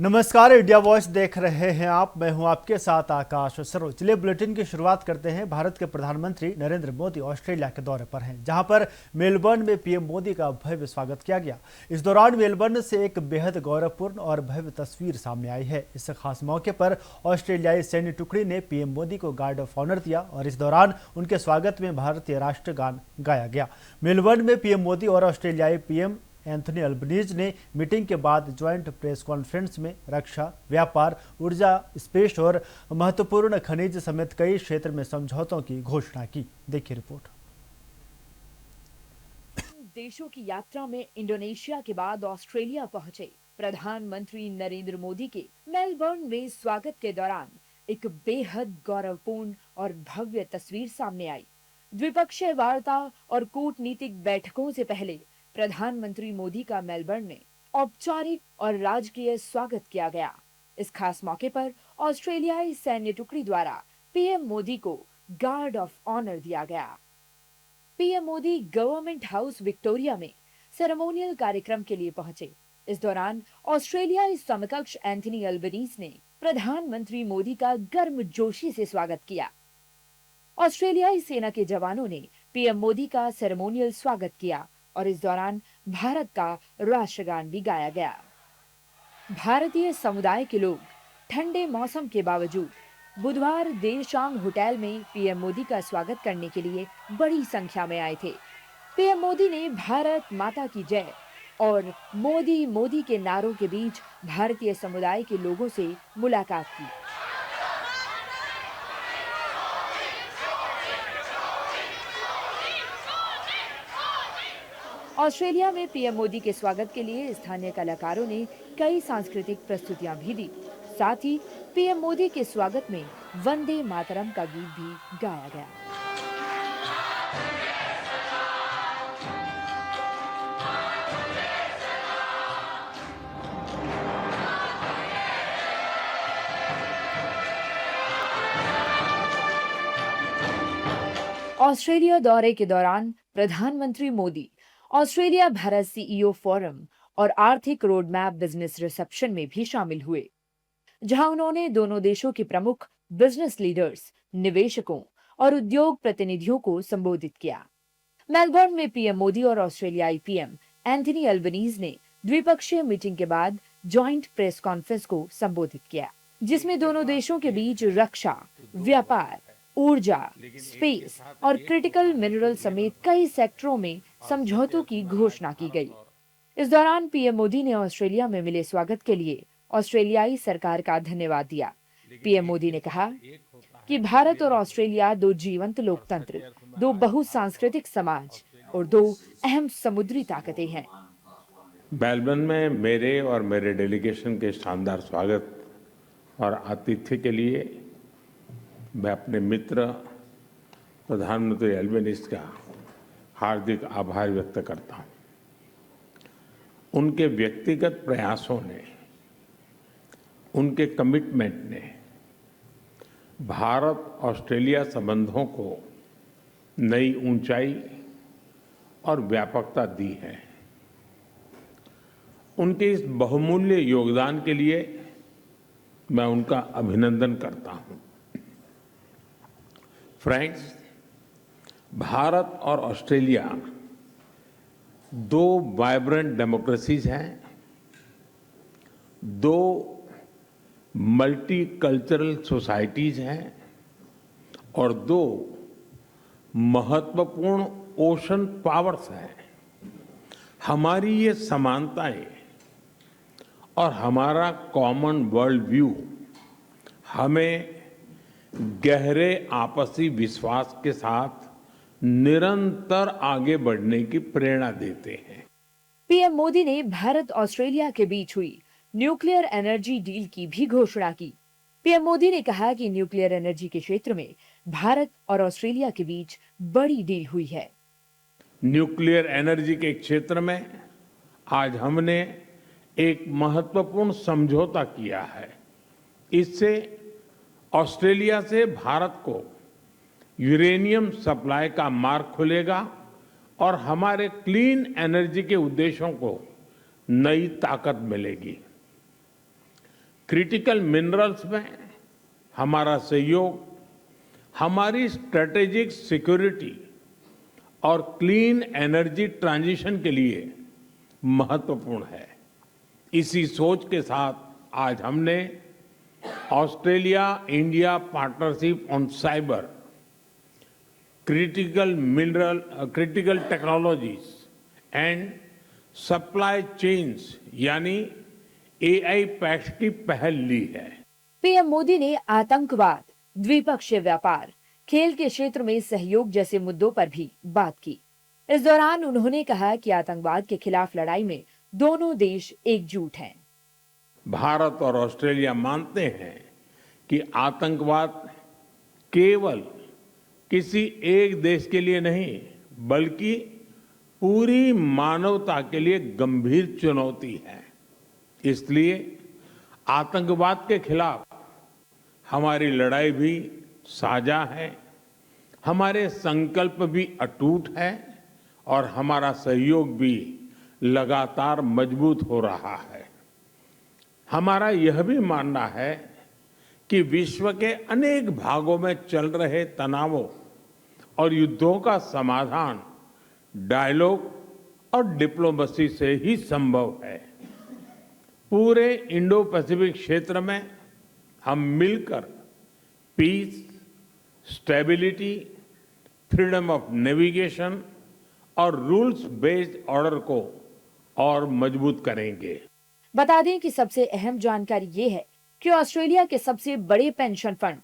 नमस्कार, India voice देख रहे हैं आप। मैं हूं आपके साथ आकाश सरोज। चलिए बुलेटिन की शुरुआत करते हैं। भारत के प्रधानमंत्री नरेंद्र मोदी ऑस्ट्रेलिया के दौरे पर हैं, जहां पर मेलबर्न में पीएम मोदी का भव्य स्वागत किया गया। इस दौरान मेलबर्न से एक बेहद गौरवपूर्ण और भव्य तस्वीर सामने आई है। इस खास मौके पर ऑस्ट्रेलियाई सैन्य टुकड़ी ने पीएम मोदी को गार्ड ऑफ ऑनर दिया और इस दौरान उनके स्वागत में भारतीय राष्ट्रगान गाया गया। मेलबर्न में पीएम मोदी और ऑस्ट्रेलियाई पीएम एंथनी अल्बनीज ने मीटिंग के बाद ज्वाइंट प्रेस कॉन्फ्रेंस में रक्षा, व्यापार, ऊर्जा, स्पेस और महत्वपूर्ण खनिज समेत कई क्षेत्र में समझौतों की घोषणा की। देखिए रिपोर्ट। देशों की यात्रा में इंडोनेशिया के बाद ऑस्ट्रेलिया पहुंचे प्रधानमंत्री नरेंद्र मोदी के मेलबर्न में स्वागत के दौरान एक बेहद गौरवपूर्ण और भव्य तस्वीर सामने आई। द्विपक्षीय वार्ता और कूटनीतिक बैठकों से पहले प्रधानमंत्री मोदी का मेलबर्न में औपचारिक और राजकीय स्वागत किया गया। इस खास मौके पर ऑस्ट्रेलियाई सैन्य टुकड़ी द्वारा पीएम मोदी को गार्ड ऑफ ऑनर दिया गया। PM Modi government house Victoria में सेरेमोनियल कार्यक्रम के लिए पहुंचे। इस दौरान ऑस्ट्रेलियाई समकक्ष एंथनी अल्बनीज ने प्रधानमंत्री मोदी का गर्मजोशी से स्वागत किया। ऑस्ट्रेलियाई सेना के जवानों ने पीएम मोदी का सेरेमोनियल स्वागत किया और इस दौरान भारत का राष्ट्रगान भी गाया गया। भारतीय समुदाय के लोग ठंडे मौसम के बावजूद बुधवार देर शाम होटल में पीएम मोदी का स्वागत करने के लिए बड़ी संख्या में आए थे। पीएम मोदी ने भारत माता की जय और मोदी मोदी के नारों के बीच भारतीय समुदाय के लोगों से मुलाकात की। ऑस्ट्रेलिया में पीएम मोदी के स्वागत के लिए स्थानीय कलाकारों ने कई सांस्कृतिक प्रस्तुतियां भी दी। साथ ही पीएम मोदी के स्वागत में वंदे मातरम का गीत भी गाया गया। ऑस्ट्रेलिया दौरे के दौरान प्रधानमंत्री Modi Australia Bharat CEO forum और आर्थिक रोड मैप बिजनेस रिसेप्शन में भी शामिल हुए, जहां उन्होंने दोनों देशों के प्रमुख बिजनेस लीडर्स, निवेशकों और उद्योग प्रतिनिधियों को संबोधित किया। मेलबर्न में पीएम मोदी और ऑस्ट्रेलियाई पीएम एंथनी अल्बनीज ने द्विपक्षीय मीटिंग के बाद ज्वाइंट प्रेस कॉन्फ्रेंस को संबोधित किया, जिसमें दोनों देशों के बीच रक्षा, व्यापार, ऊर्जा, स्पेस और क्रिटिकल मिनरल समेत कई सेक्टरों में समझौतों की घोषणा की गई। इस दौरान पीएम मोदी ने ऑस्ट्रेलिया में मिले स्वागत के लिए ऑस्ट्रेलियाई सरकार का धन्यवाद दिया। पीएम मोदी ने कहा कि भारत और ऑस्ट्रेलिया दो जीवंत लोकतंत्र, दो बहुसांस्कृतिक समाज और दो अहम समुद्री ताकतें हैं। मेलबर्न में मेरे और मेरे डेलीगेशन के शानदार स्वागत और आतिथ्य के लिए मैं अपने मित्र प्रधानमंत्री अल्बनीज का हार्दिक आभार व्यक्त करता हूं। उनके व्यक्तिगत प्रयासों ने, उनके कमिटमेंट ने भारत ऑस्ट्रेलिया संबंधों को नई ऊंचाई और व्यापकता दी है। उनके इस बहुमूल्य योगदान के लिए मैं उनका अभिनंदन करता हूं। फ्रेंड्स, भारत और ऑस्ट्रेलिया दो वाइब्रेंट डेमोक्रेसीज हैं, दो मल्टीकल्चरल सोसाइटीज हैं और दो महत्वपूर्ण ओशन पावर्स हैं। हमारी ये समानताएं और हमारा कॉमन वर्ल्ड व्यू हमें गहरे आपसी विश्वास के साथ निरंतर आगे बढ़ने की प्रेरणा देते हैं। पीएम मोदी ने भारत ऑस्ट्रेलिया के बीच हुई न्यूक्लियर एनर्जी डील की भी घोषणा की। पीएम मोदी ने कहा कि न्यूक्लियर एनर्जी के क्षेत्र में भारत और ऑस्ट्रेलिया के बीच बड़ी डील हुई है। न्यूक्लियर एनर्जी के क्षेत्र में आज हमने एक महत्वपूर्ण समझौता किया है। इससे ऑस्ट्रेलिया से भारत को यूरेनियम सप्लाई का मार्ग खुलेगा और हमारे क्लीन एनर्जी के उद्देश्यों को नई ताकत मिलेगी। क्रिटिकल मिनरल्स में हमारा सहयोग हमारी स्ट्रेटेजिक सिक्योरिटी और क्लीन एनर्जी ट्रांजिशन के लिए महत्वपूर्ण है। इसी सोच के साथ आज हमने Australia India partnership on cyber, critical technologies and supply chains यानी AI पैक्ट की पहल ली है। पीएम मोदी ने आतंकवाद, द्विपक्षीय व्यापार, खेल के क्षेत्र में सहयोग जैसे मुद्दों पर भी बात की। इस दौरान उन्होंने कहा कि आतंकवाद के खिलाफ लड़ाई में दोनों देश एकजुट हैं। भारत और ऑस्ट्रेलिया मानते हैं कि आतंकवाद केवल किसी एक देश के लिए नहीं, बल्कि पूरी मानवता के लिए गंभीर चुनौती है। इसलिए आतंकवाद के खिलाफ हमारी लड़ाई भी साझा है, हमारे संकल्प भी अटूट है और हमारा सहयोग भी लगातार मजबूत हो रहा है। हमारा यह भी मानना है कि विश्व के अनेक भागों में चल रहे तनावों और युद्धों का समाधान डायलॉग और डिप्लोमेसी से ही संभव है। पूरे इंडो पैसिफिक क्षेत्र में हम मिलकर peace, stability, freedom of navigation और रूल्स बेस्ड ऑर्डर को और मजबूत करेंगे। बता दें कि सबसे अहम जानकारी ये है कि ऑस्ट्रेलिया के सबसे बड़े पेंशन फंड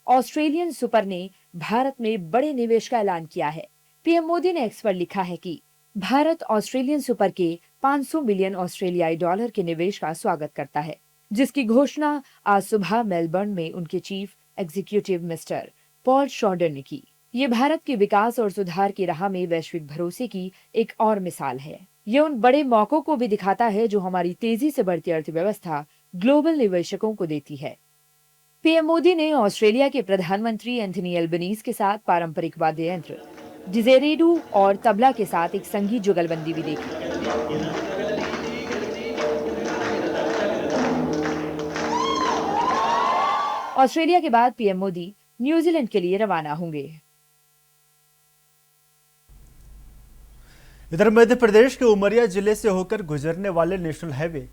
ऑस्ट्रेलियन सुपर ने भारत में बड़े निवेश का ऐलान किया है। पीएम मोदी ने एक्स पर लिखा है कि भारत ऑस्ट्रेलियन सुपर के 500 मिलियन ऑस्ट्रेलियाई डॉलर के निवेश का स्वागत करता है, जिसकी घोषणा आज सुबह मेलबर्न में उनके चीफ एग्जीक्यूटिव मिस्टर पॉल शॉर्डन ने की। ये भारत के विकास और सुधार की राह में वैश्विक भरोसे की एक और मिसाल है। ये उन बड़े मौकों को भी दिखाता है जो हमारी तेजी से बढ़ती अर्थव्यवस्था ग्लोबल निवेशकों को देती है। पीएम मोदी ने ऑस्ट्रेलिया के प्रधानमंत्री एंथनी एल्बनीज के साथ पारंपरिक वाद्य यंत्र डिजेरेडू और तबला के साथ एक संगीत जुगलबंदी भी देखी। ऑस्ट्रेलिया के बाद पीएम मोदी न्यूजीलैंड के लिए रवाना होंगे। इधर मध्य प्रदेश के उमरिया जिले से होकर गुजरने वाले नेशनल हाईवे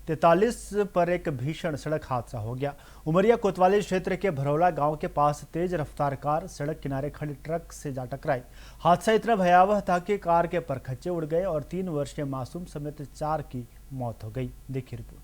43 पर एक भीषण सड़क हादसा हो गया। उमरिया कोतवाली क्षेत्र के भरौला गांव के पास तेज रफ्तार कार सड़क किनारे खड़े ट्रक से जा टकराई। हादसा इतना भयावह था कि कार के परखच्चे उड़ गए और 3 वर्षीय मासूम समेत 4 की मौत हो गई। देखिए रिपोर्ट।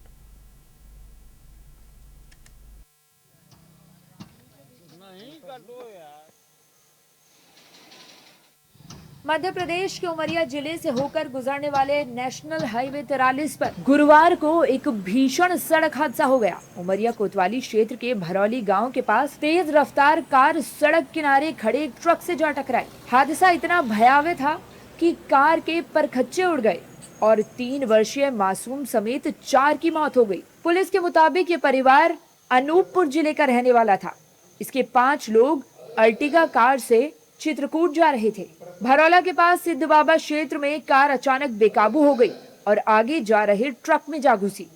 मध्य प्रदेश के उमरिया जिले से होकर गुजरने वाले नेशनल हाईवे 43 पर गुरुवार को एक भीषण सड़क हादसा हो गया। उमरिया कोतवाली क्षेत्र के भरौली गांव के पास तेज रफ्तार कार सड़क किनारे खड़े एक ट्रक से जा टकराई। हादसा इतना भयावह था कि कार के परखच्चे उड़ गए और 3 वर्षीय मासूम समेत 4 की मौत हो गई। पुलिस के मुताबिक ये परिवार अनूपपुर जिले का रहने वाला था। इसके 5 लोग अर्टिगा कार से चित्रकूट जा रहे थे। भरौला के पास सिद्ध बाबा क्षेत्र में कार अचानक बेकाबू हो गई और आगे जा रहे ट्रक में जा घुसी।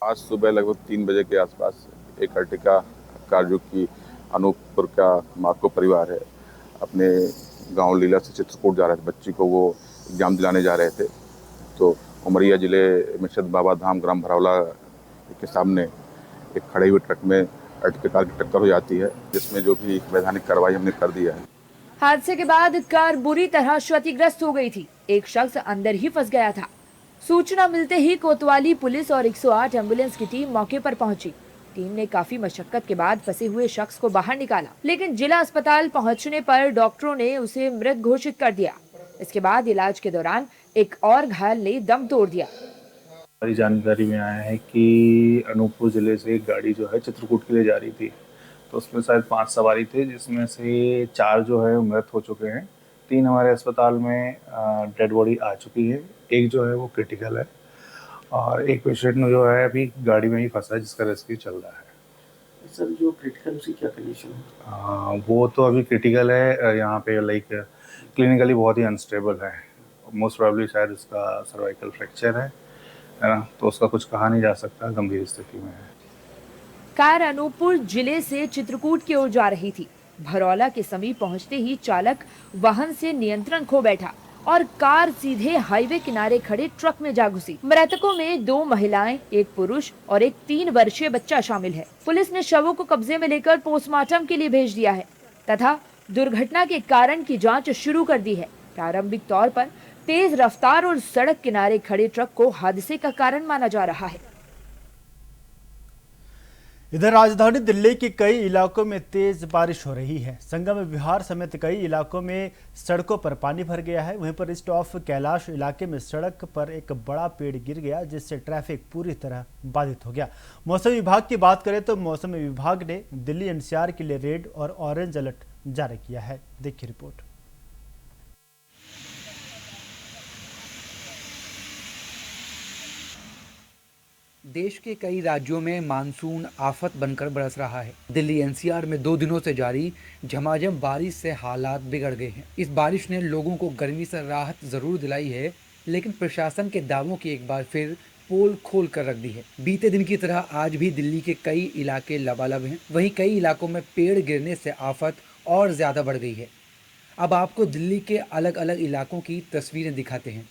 आज सुबह लगभग 3 बजे के आसपास एक अर्टिगा कार जो कि अनूपपुर का मार्को परिवार है, अपने गांव लीला से चित्रकूट जा रहे थे। बच्ची को वो एग्जाम दिलाने जा रहे थे, तो उमरिया जिले में सिद्ध बाबा धाम ग्राम भरौला के सामने एक खड़े हुए ट्रक में अर्टिगा कार की टक्कर हो जाती है, जिसमें जो भी वैधानिक कार्रवाई हमने कर दिया है। हादसे के बाद कार बुरी तरह क्षतिग्रस्त हो गई थी। एक शख्स अंदर ही फंस गया था। सूचना मिलते ही कोतवाली पुलिस और 108 एम्बुलेंस की टीम मौके पर पहुंची। टीम ने काफी मशक्कत के बाद फंसे हुए शख्स को बाहर निकाला, लेकिन जिला अस्पताल पहुंचने पर डॉक्टरों ने उसे मृत घोषित कर दिया। इसके बाद इलाज के दौरान एक और घायल ने दम तोड़ दिया। हमारी जानकारी में आया है कि अनूपपुर जिले से एक गाड़ी जो है चित्रकूट के लिए जा रही थी, तो उसमें शायद 5 सवारी थे, जिसमें से 4 जो है मृत हो चुके हैं। 3 हमारे अस्पताल में डेड बॉडी आ चुकी है। एक जो है वो क्रिटिकल है और एक पेशेंट जो है अभी गाड़ी में ही फंसा है, जिसका रेस्क्यू चल रहा है। सर जो क्रिटिकल उसकी क्या कंडीशन है? वो तो अभी क्रिटिकल है, यहाँ पे लाइक क्लिनिकली बहुत ही अनस्टेबल है। मोस्ट प्रोबेबली शायद इसका सर्वाइकल फ्रैक्चर है ना, तो उसका कुछ कहा नहीं जा सकता, गंभीर स्थिति में है। कार अनूपपुर जिले से चित्रकूट की ओर जा रही थी। भरौला के समीप पहुंचते ही चालक वाहन से नियंत्रण खो बैठा और कार सीधे हाईवे किनारे खड़े ट्रक में जा घुसी। मृतकों में 2 महिलाएं, 1 पुरुष और एक 3 वर्षीय बच्चा शामिल है। पुलिस ने शवों को कब्जे में लेकर पोस्टमार्टम के लिए भेज दिया है तथा दुर्घटना के कारण की जांच शुरू कर दी है। प्रारंभिक तौर पर तेज रफ्तार और सड़क किनारे खड़े ट्रक को हादसे का कारण माना जा रहा है। इधर राजधानी दिल्ली के कई इलाकों में तेज बारिश हो रही है। संगम विहार समेत कई इलाकों में सड़कों पर पानी भर गया है। वहीं पर ईस्ट ऑफ कैलाश इलाके में सड़क पर एक बड़ा पेड़ गिर गया, जिससे ट्रैफिक पूरी तरह बाधित हो गया। मौसम विभाग की बात करें तो मौसम विभाग ने दिल्ली एनसीआर के लिए रेड और ऑरेंज अलर्ट जारी किया है। देखिए रिपोर्ट। देश के कई राज्यों में मानसून आफत बनकर बरस रहा है। दिल्ली एनसीआर में 2 दिनों से जारी झमाझम बारिश से हालात बिगड़ गए हैं। इस बारिश ने लोगों को गर्मी से राहत जरूर दिलाई है, लेकिन प्रशासन के दावों की एक बार फिर पोल खोल कर रख दी है। बीते दिन की तरह आज भी दिल्ली के कई इलाके लबालब हैं। वहीं कई इलाकों में पेड़ गिरने से आफत और ज्यादा बढ़ गई है। अब आपको दिल्ली के अलग अलग इलाकों की तस्वीरें दिखाते हैं।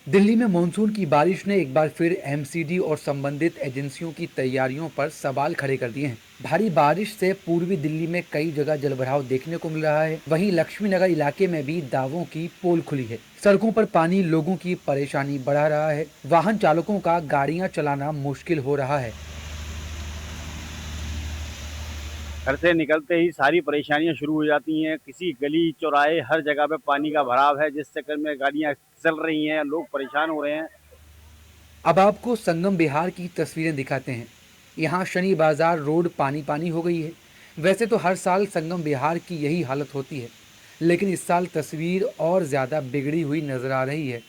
दिल्ली में मानसून की बारिश ने एक बार फिर एमसीडी और संबंधित एजेंसियों की तैयारियों पर सवाल खड़े कर दिए हैं। भारी बारिश से पूर्वी दिल्ली में कई जगह जलभराव देखने को मिल रहा है। वहीं लक्ष्मी नगर इलाके में भी दावों की पोल खुली है। सड़कों पर पानी लोगों की परेशानी बढ़ा रहा है। वाहन चालकों का गाड़ियां चलाना मुश्किल हो रहा है। घर से निकलते ही सारी परेशानियां शुरू हो जाती हैं। किसी गली चौराहे हर जगह पे पानी का भराव है, जिस चक्कर में गाड़ियां चल रही हैं, लोग परेशान हो रहे हैं। अब आपको संगम विहार की तस्वीरें दिखाते हैं। यहाँ शनि बाजार रोड पानी पानी हो गई है। वैसे तो हर साल संगम विहार की यही हालत होती है, लेकिन इस साल तस्वीर और ज़्यादा बिगड़ी हुई नजर आ रही है।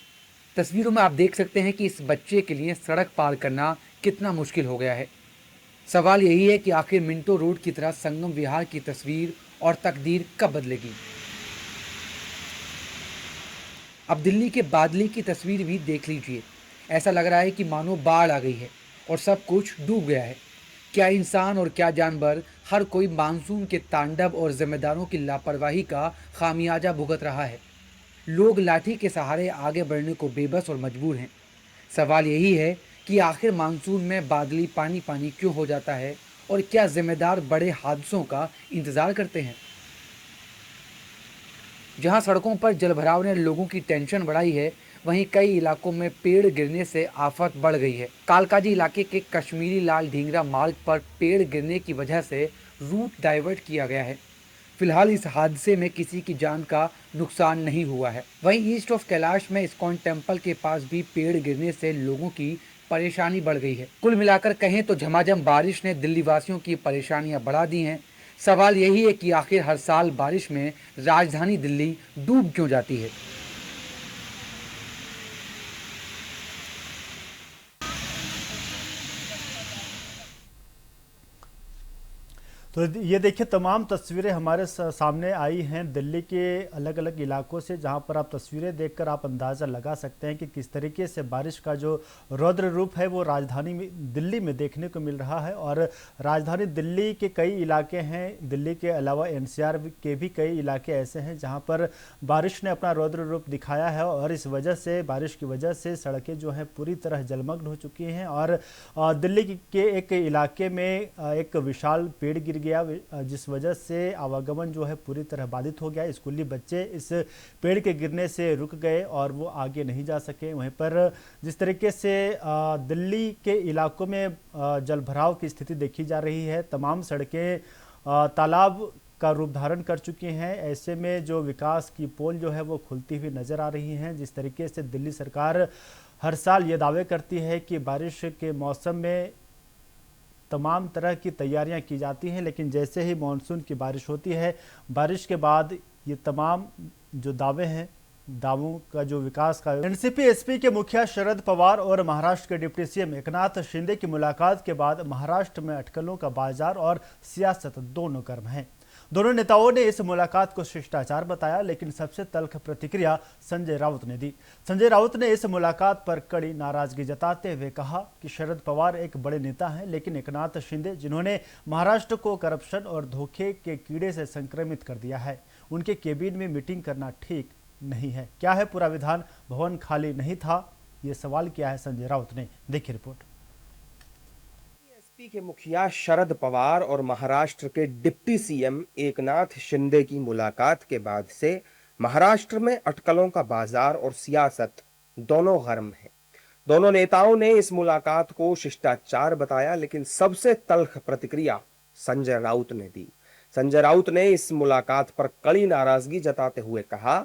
तस्वीरों में आप देख सकते हैं कि इस बच्चे के लिए सड़क पार करना कितना मुश्किल हो गया है। सवाल यही है कि आखिर मिंटो रोड की तरह संगम विहार की तस्वीर और तकदीर कब बदलेगी। अब दिल्ली के बादली की तस्वीर भी देख लीजिए। ऐसा लग रहा है कि मानो बाढ़ आ गई है और सब कुछ डूब गया है। क्या इंसान और क्या जानवर, हर कोई मानसून के तांडव और जिम्मेदारों की लापरवाही का खामियाजा भुगत रहा है। लोग लाठी के सहारे आगे बढ़ने को बेबस और मजबूर हैं। सवाल यही है कि आखिर मानसून में बादली पानी पानी क्यों हो जाता है और क्या जिम्मेदार बड़े हादसों का इंतजार करते हैं। जहां सड़कों पर जलभराव ने लोगों की टेंशन बढ़ाई है, वहीं कई इलाकों में पेड़ गिरने से आफत बढ़ गई है। कालकाजी इलाके के कश्मीरी लाल ढींगरा मार्ग पर पेड़ गिरने की वजह से रूट डाइवर्ट किया गया है। फिलहाल इस हादसे में किसी की जान का नुकसान नहीं हुआ है। वहीं ईस्ट ऑफ कैलाश में इस्कॉन टेम्पल के पास भी पेड़ गिरने से लोगों की परेशानी बढ़ गई है। कुल मिलाकर कहें तो झमाझम बारिश ने दिल्ली वासियों की परेशानियां बढ़ा दी हैं। सवाल यही है कि आखिर हर साल बारिश में राजधानी दिल्ली डूब क्यों जाती है। तो ये देखिए, तमाम तस्वीरें हमारे सामने आई हैं दिल्ली के अलग अलग इलाकों से, जहां पर आप तस्वीरें देखकर आप अंदाज़ा लगा सकते हैं कि किस तरीके से बारिश का जो रौद्र रूप है वो राजधानी दिल्ली में देखने को मिल रहा है। और राजधानी दिल्ली के कई इलाके हैं, दिल्ली के अलावा एनसीआर के भी कई इलाके ऐसे हैं जहां पर बारिश ने अपना रौद्र रूप दिखाया है। और इस वजह से, बारिश की वजह से सड़कें जो हैं पूरी तरह जलमग्न हो चुकी हैं। और दिल्ली के एक इलाके में एक विशाल पेड़ गिर गया, जिस वजह से आवागमन जो है पूरी तरह बाधित हो गया। स्कूली बच्चे इस पेड़ के गिरने से रुक गए और वो आगे नहीं जा सके। वहीं पर जिस तरीके से दिल्ली के इलाकों में जलभराव की स्थिति देखी जा रही है, तमाम सड़कें तालाब का रूप धारण कर चुकी हैं। ऐसे में जो विकास की पोल जो है वो खुलती हुई नजर आ रही हैं। जिस तरीके से दिल्ली सरकार हर साल ये दावे करती है कि बारिश के मौसम में तमाम तरह की तैयारियां की जाती हैं, लेकिन जैसे ही मानसून की बारिश होती है, बारिश के बाद ये तमाम जो दावे हैं, दावों का जो विकास का। एनसीपी एसपी के मुखिया शरद पवार और महाराष्ट्र के डिप्टी सीएम एकनाथ शिंदे की मुलाकात के बाद महाराष्ट्र में अटकलों का बाजार और सियासत दोनों गर्म हैं। दोनों नेताओं ने इस मुलाकात को शिष्टाचार बताया, लेकिन सबसे तल्ख प्रतिक्रिया संजय राउत ने दी। संजय राउत ने इस मुलाकात पर कड़ी नाराजगी जताते हुए कहा कि शरद पवार एक बड़े नेता हैं, लेकिन एकनाथ शिंदे जिन्होंने महाराष्ट्र को करप्शन और धोखे के कीड़े से संक्रमित कर दिया है, उनके केबिन में मीटिंग करना ठीक नहीं है। क्या है पूरा विधान भवन खाली नहीं था, ये सवाल किया है संजय राउत ने। देखिए रिपोर्ट। बीएसपी के मुखिया शरद पवार और महाराष्ट्र के डिप्टी सीएम एकनाथ शिंदे की मुलाकात के बाद से महाराष्ट्र में अटकलों का बाजार और सियासत दोनों गर्म है। दोनों नेताओं ने इस मुलाकात को शिष्टाचार बताया, लेकिन सबसे तल्ख प्रतिक्रिया संजय राउत ने दी। संजय राउत ने इस मुलाकात पर कड़ी नाराजगी जताते हुए कहा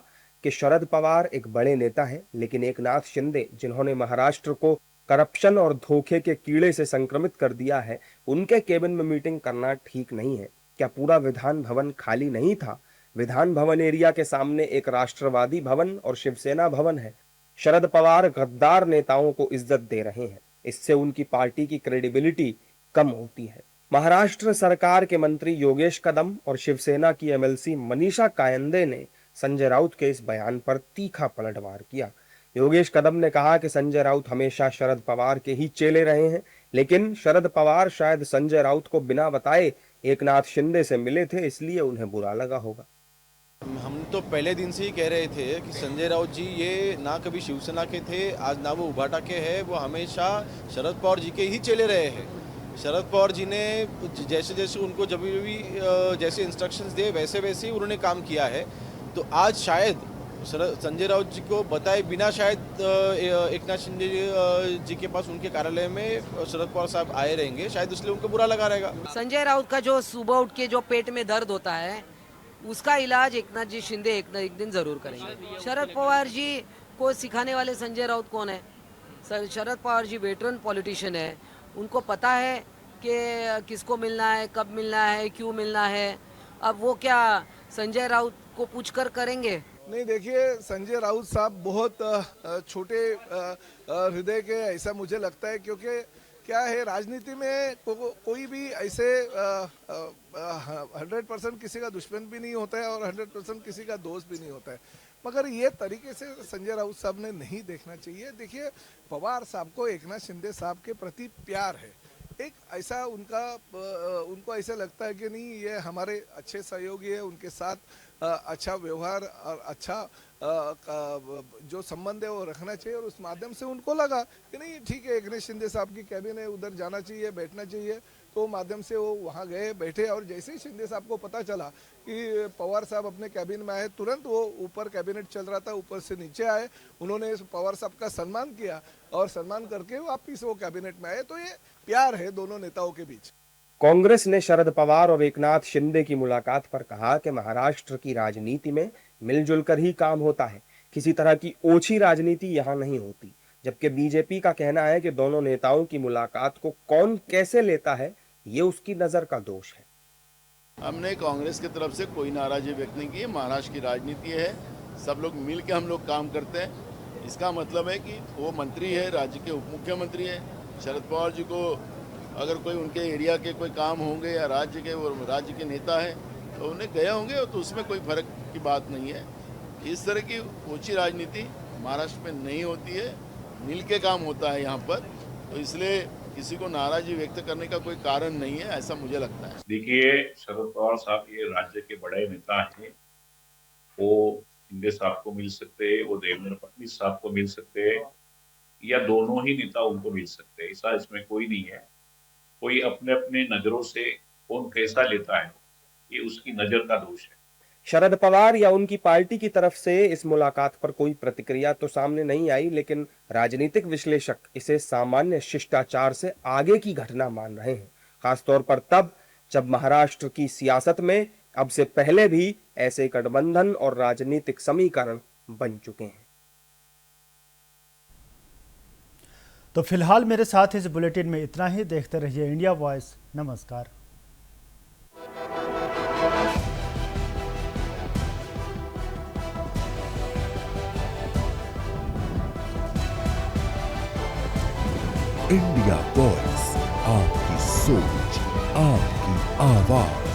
कि शरद पवार एक बड़े नेता हैं, लेकिन एकनाथ शिंदे जिन्होंने महाराष्ट्र को करप्शन और धोखे के कीड़े से संक्रमित कर दिया है, उनके केबिन में मीटिंग करना ठीक नहीं है। क्या पूरा विधान भवन खाली नहीं था? विधान भवन एरिया के सामने एक राष्ट्रवादी भवन और शिवसेना भवन है। शरद पवार गद्दार नेताओं को इज्जत दे रहे हैं, इससे उनकी पार्टी की क्रेडिबिलिटी कम होती है। महाराष्ट्र सरकार के मंत्री योगेश कदम और शिवसेना की एमएलसी मनीषा कायंदे ने संजय राउत के इस बयान पर तीखा पलटवार किया। योगेश कदम ने कहा कि संजय राउत हमेशा शरद पवार के ही चेले रहे हैं, लेकिन शरद पवार शायद संजय राउत को बिना बताए एकनाथ शिंदे से मिले थे, इसलिए उन्हें बुरा लगा होगा। हम तो पहले दिन से ही कह रहे थे कि संजय राउत जी ये ना कभी शिवसेना के थे, आज ना वो उभाटा के हैं, वो हमेशा शरद पवार जी के ही चेले रहे हैं। शरद पवार जी ने जैसे जैसे उनको जब भी जैसे इंस्ट्रक्शंस दिए वैसे वैसे ही उन्होंने काम किया है। तो आज शायद संजय राउत जी को बताए बिना शायद एकनाथ शिंदे जी के पास उनके कार्यालय में शरद पवार साहब आए रहेंगे, शायद इसलिए उनको बुरा लगा रहेगा। संजय राउत का जो सुबह उठ के जो पेट में दर्द होता है, उसका इलाज एकनाथ जी शिंदे एक दिन जरूर करेंगे। शरद पवार जी को सिखाने वाले संजय राउत कौन है? शरद पवार जी वेटरन पॉलिटिशियन है, उनको पता है कि किसको मिलना है, कब मिलना है, क्यों मिलना है। अब वो क्या संजय राउत को पूछकर करेंगे? नहीं, देखिए संजय राउत साहब बहुत छोटे हृदय के, ऐसा मुझे लगता है, क्योंकि क्या है राजनीति में कोई भी ऐसे 100% किसी का दुश्मन भी नहीं होता है और 100% किसी का दोस्त भी नहीं होता है, मगर ये तरीके से संजय राउत साहब ने नहीं देखना चाहिए। देखिए पवार साहब को एकनाथ शिंदे साहब के प्रति प्यार है, एक ऐसा उनको ऐसा लगता है कि नहीं ये हमारे अच्छे सहयोगी है, उनके साथ अच्छा व्यवहार और अच्छा जो संबंध है वो रखना चाहिए, और उस माध्यम से उनको लगा कि नहीं ठीक है एकनाथ शिंदे साहब की कैबिन है, उधर जाना चाहिए, बैठना चाहिए, तो माध्यम से वो वहाँ गए, बैठे, और जैसे ही शिंदे साहब को पता चला कि पवार साहब अपने कैबिन में आए, तुरंत वो ऊपर कैबिनेट चल रहा था, ऊपर से नीचे आए, उन्होंने पवार साहब का सम्मान किया और सम्मान करके वापिस वो कैबिनेट में आए। तो ये प्यार है दोनों नेताओं के बीच। कांग्रेस ने शरद पवार और एकनाथ शिंदे की मुलाकात पर कहा कि महाराष्ट्र की राजनीति में मिलजुल कर ही काम होता है, किसी तरह की ओछी राजनीति यहाँ नहीं होती। जबकि बीजेपी का कहना है कि दोनों नेताओं की मुलाकात को कौन कैसे लेता है, ये उसकी नजर का दोष है। हमने कांग्रेस की तरफ से कोई नाराजगी व्यक्त नहीं की है। महाराष्ट्र की राजनीति है, सब लोग मिल के हम लोग काम करते हैं। इसका मतलब है कि वो मंत्री है, राज्य के उप मुख्यमंत्री है। शरद पवार जी को अगर कोई उनके एरिया के कोई काम होंगे या राज्य के, वो राज्य के नेता है तो उन्हें गए होंगे, तो उसमें कोई फर्क की बात नहीं है। इस तरह की ऊंची राजनीति महाराष्ट्र में नहीं होती है, मिल के काम होता है यहाँ पर, तो इसलिए किसी को नाराजगी व्यक्त करने का कोई कारण नहीं है, ऐसा मुझे लगता है। देखिए शरद पवार साहब ये राज्य के बड़े नेता हैं, वो शिंदे साहब को मिल सकते हैं, वो देवेंद्र फडणवीस साहब को मिल सकते हैं, या दोनों ही नेता उनको मिल सकते हैं, ऐसा इसमें कोई नहीं है। कोई अपने अपने नजरों से कौन कैसा लेता है, ये उसकी नजर का दोष है। शरद पवार या उनकी पार्टी की तरफ से इस मुलाकात पर कोई प्रतिक्रिया तो सामने नहीं आई, लेकिन राजनीतिक विश्लेषक इसे सामान्य शिष्टाचार से आगे की घटना मान रहे हैं, खासतौर पर तब जब महाराष्ट्र की सियासत में अब से पहले भी ऐसे गठबंधन और राजनीतिक समीकरण बन चुके हैं। तो फिलहाल मेरे साथ इस बुलेटिन में इतना ही। देखते रहिए इंडिया वॉइस। नमस्कार। इंडिया वॉइस, आपकी सोच, आपकी आवाज।